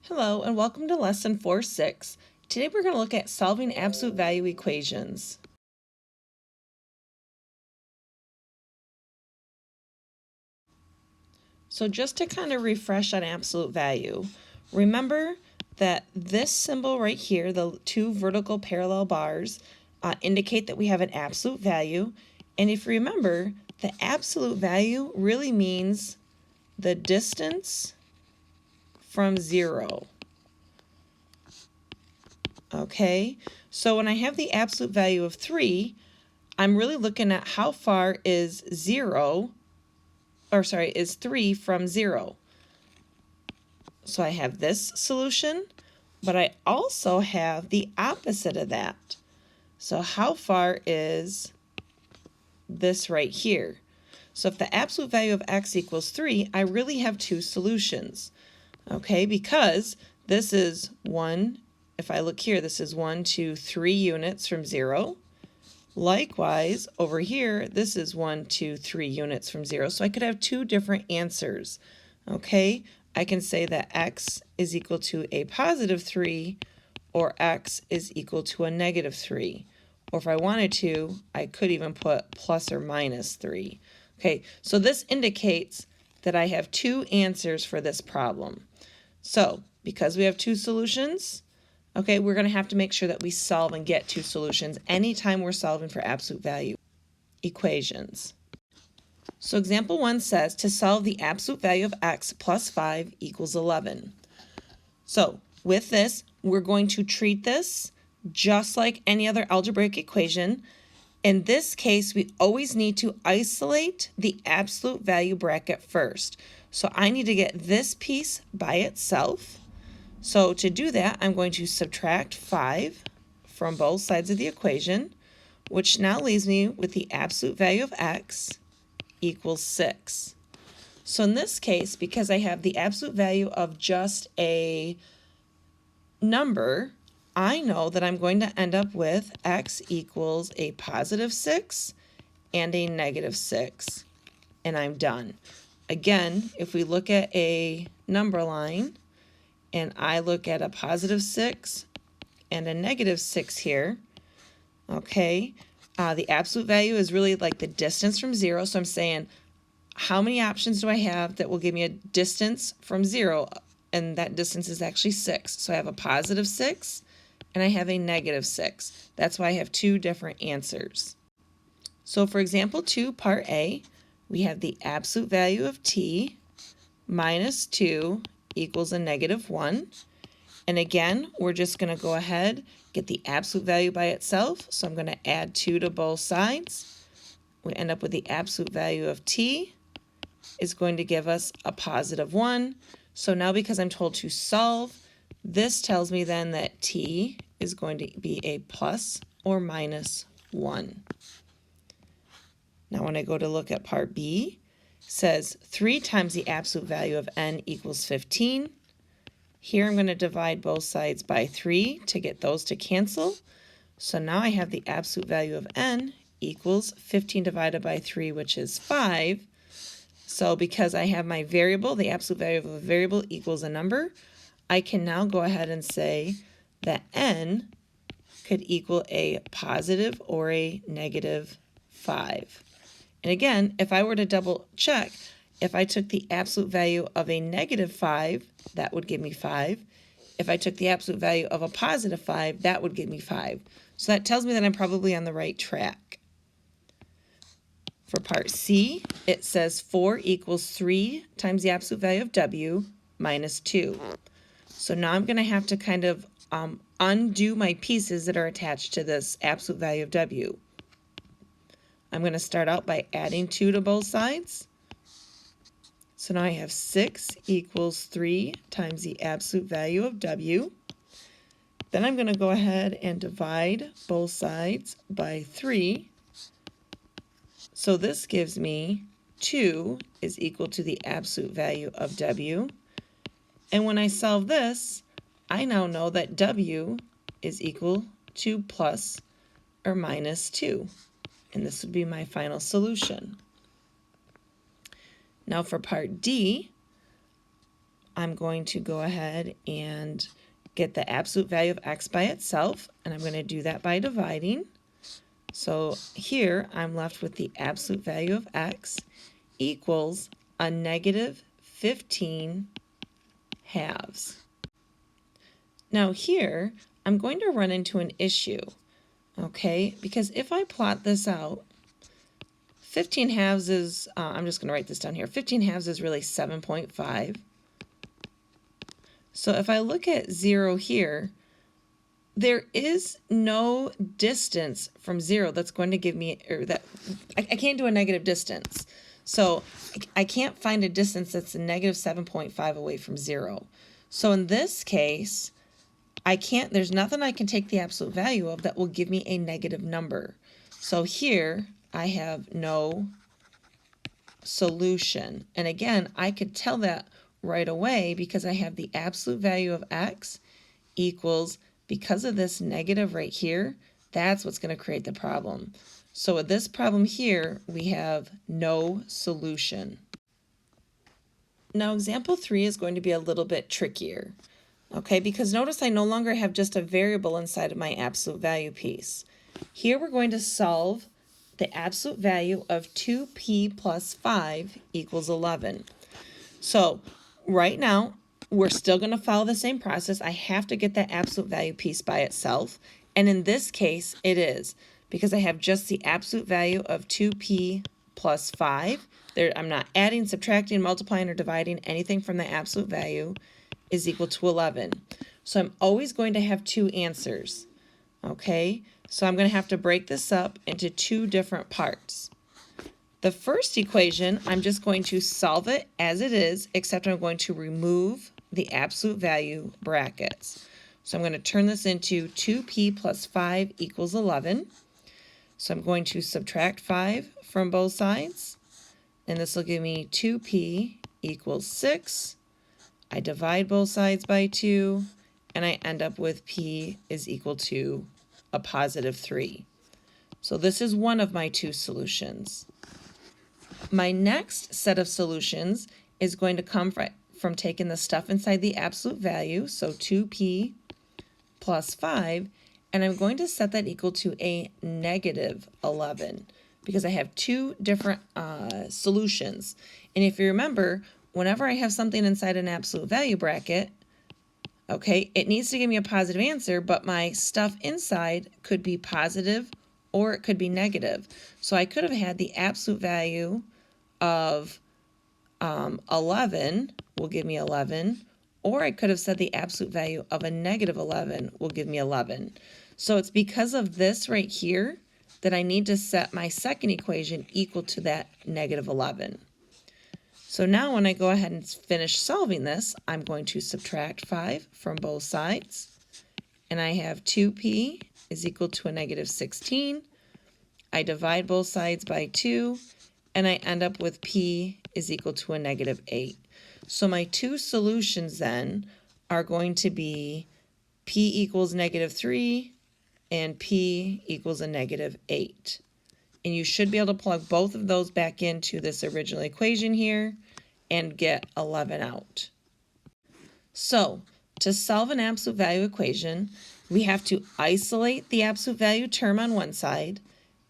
Hello and welcome to Lesson 4-6. Today we're going to look at solving absolute value equations. So just to kind of refresh on absolute value, remember that this symbol right here, the two vertical parallel bars, indicate that we have an absolute value. And if you remember, the absolute value really means the distance from zero. Okay, so when I have the absolute value of 3, I'm really looking at how far is 3 from 0. So I have this solution, but I also have the opposite of that. So how far is this right here? So if the absolute value of x equals 3, I really have two solutions. Okay, because this is 1, if I look here, this is 1, 2, 3 units from 0. Likewise, over here, this is 1, 2, 3 units from 0. So I could have two different answers. Okay, I can say that x is equal to a positive 3 or x is equal to a negative 3. Or if I wanted to, I could even put plus or minus 3. Okay, so this indicates that I have two answers for this problem. So because we have two solutions, okay, we're going to have to make sure that we solve and get two solutions anytime we're solving for absolute value equations. So example 1 says to solve the absolute value of x plus 5 equals 11. So with this, we're going to treat this just like any other algebraic equation. In this case, we always need to isolate the absolute value bracket first. So I need to get this piece by itself. So to do that, I'm going to subtract 5 from both sides of the equation, which now leaves me with the absolute value of x equals 6. So in this case, because I have the absolute value of just a number, I know that I'm going to end up with x equals a positive 6 and a negative 6, and I'm done. Again, if we look at a number line, and I look at a positive 6 and a negative 6 here, okay, the absolute value is really like the distance from 0. So I'm saying, how many options do I have that will give me a distance from 0? And that distance is actually 6. So I have a positive 6 and I have a negative 6. That's why I have two different answers. So for example 2, part A, we have the absolute value of t minus 2 equals a negative 1. And again, we're just going to go ahead, get the absolute value by itself. So I'm going to add 2 to both sides. We end up with the absolute value of t is going to give us a positive 1. So now because I'm told to solve, this tells me then that t is going to be a plus or minus 1. Now when I go to look at part B, says 3 times the absolute value of n equals 15. Here I'm going to divide both sides by 3 to get those to cancel. So now I have the absolute value of n equals 15 divided by 3, which is 5. So because I have my variable, the absolute value of a variable equals a number, I can now go ahead and say that n could equal a positive or a negative 5. And again, if I were to double check, if I took the absolute value of a negative 5, that would give me 5. If I took the absolute value of a positive 5, that would give me 5. So that tells me that I'm probably on the right track. For part C, it says 4 equals 3 times the absolute value of w minus 2. So now I'm going to have to kind of undo my pieces that are attached to this absolute value of w. I'm going to start out by adding 2 to both sides. So now I have 6 equals 3 times the absolute value of w. Then I'm going to go ahead and divide both sides by 3. So this gives me 2 is equal to the absolute value of w. And when I solve this, I now know that w is equal to plus or minus 2. And this would be my final solution. Now for part D, I'm going to go ahead and get the absolute value of x by itself, and I'm going to do that by dividing. So here I'm left with the absolute value of x equals a negative 15 halves. Now here I'm going to run into an issue, okay? Because if I plot this out, 15 halves is, I'm just going to write this down here, 15 halves is really 7.5. So if I look at 0 here, there is no distance from 0 that's going to give me, or that, I can't do a negative distance. So I can't find a distance that's a negative 7.5 away from 0. So in this case, there's nothing I can take the absolute value of that will give me a negative number. So here I have no solution. And again, I could tell that right away because I have the absolute value of x equals, because of this negative right here, that's what's going to create the problem. So with this problem here, we have no solution. Now example 3 is going to be a little bit trickier, okay, because notice I no longer have just a variable inside of my absolute value piece. Here we're going to solve the absolute value of 2p plus 5 equals 11. So right now, we're still going to follow the same process. I have to get that absolute value piece by itself. And in this case, it is, because I have just the absolute value of 2p plus 5. I'm not adding, subtracting, multiplying, or dividing anything from the absolute value is equal to 11. So I'm always going to have two answers. Okay, so I'm going to have to break this up into two different parts. The first equation, I'm just going to solve it as it is, except I'm going to remove the absolute value brackets. So I'm going to turn this into 2p plus 5 equals 11. So I'm going to subtract 5 from both sides, and this will give me 2p equals 6. I divide both sides by 2, and I end up with p is equal to a positive 3. So this is one of my two solutions. My next set of solutions is going to come from taking the stuff inside the absolute value, so 2p plus 5, and I'm going to set that equal to a negative 11 because I have two different solutions. And if you remember, whenever I have something inside an absolute value bracket, okay, it needs to give me a positive answer, but my stuff inside could be positive or it could be negative. So I could have had the absolute value of 11 will give me 11, or I could have said the absolute value of a negative 11 will give me 11. So it's because of this right here that I need to set my second equation equal to that negative 11. So now when I go ahead and finish solving this, I'm going to subtract 5 from both sides, and I have 2p is equal to a negative 16. I divide both sides by 2, and I end up with p is equal to a negative 8. So my two solutions then are going to be p equals negative 3 and p equals a negative 8. And you should be able to plug both of those back into this original equation here and get 11 out. So to solve an absolute value equation, we have to isolate the absolute value term on one side,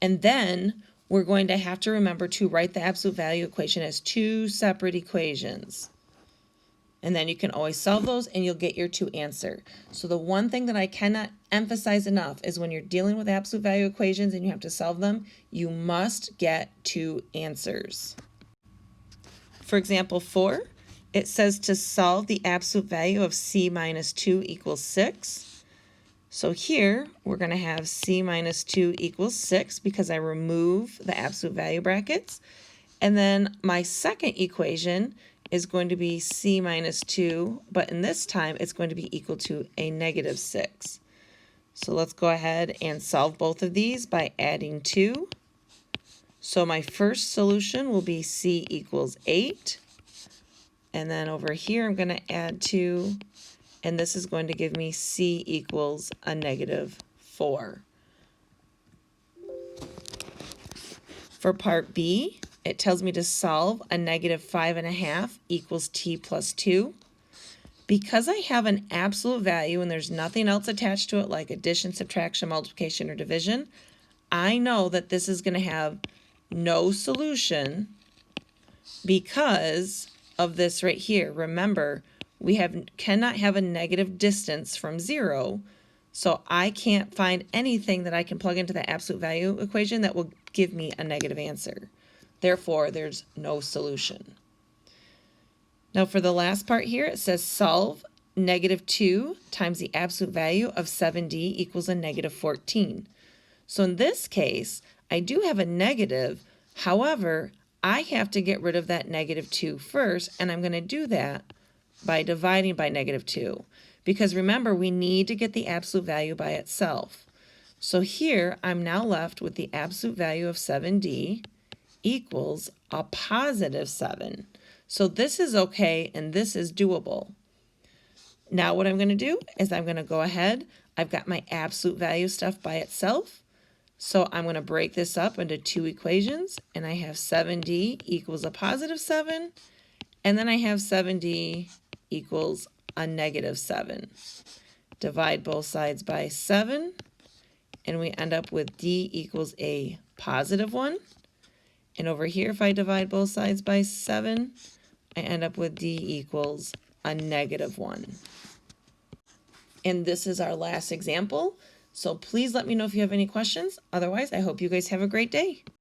and then we're going to have to remember to write the absolute value equation as two separate equations. And then you can always solve those and you'll get your two answer. So the one thing that I cannot emphasize enough is when you're dealing with absolute value equations and you have to solve them, you must get two answers. For example 4, it says to solve the absolute value of c minus 2 equals 6. So here we're going to have c minus 2 equals 6 because I remove the absolute value brackets. And then my second equation is going to be c minus 2, but in this time it's going to be equal to a negative 6. So let's go ahead and solve both of these by adding 2. So my first solution will be c equals 8. And then over here I'm going to add 2. And this is going to give me c equals a negative 4. For part B, it tells me to solve a negative 5.5 equals t plus 2. Because I have an absolute value and there's nothing else attached to it like addition, subtraction, multiplication, or division, I know that this is going to have no solution because of this right here. Remember, we cannot have a negative distance from 0, so I can't find anything that I can plug into the absolute value equation that will give me a negative answer. Therefore, there's no solution. Now for the last part here, it says solve -2 times the absolute value of 7d equals a -14. So in this case, I do have a negative. However, I have to get rid of that -2 first, and I'm going to do that by dividing by -2. Because remember, we need to get the absolute value by itself. So here, I'm now left with the absolute value of 7d equals a +7. So this is okay, and this is doable. Now what I'm going to do is I'm going to go ahead. I've got my absolute value stuff by itself. So I'm going to break this up into 2 equations, and I have 7d equals a +7, and then I have 7d equals a -7. Divide both sides by 7, and we end up with d equals a +1. And over here, if I divide both sides by 7, I end up with d equals a -1. And this is our last example. So please let me know if you have any questions. Otherwise, I hope you guys have a great day.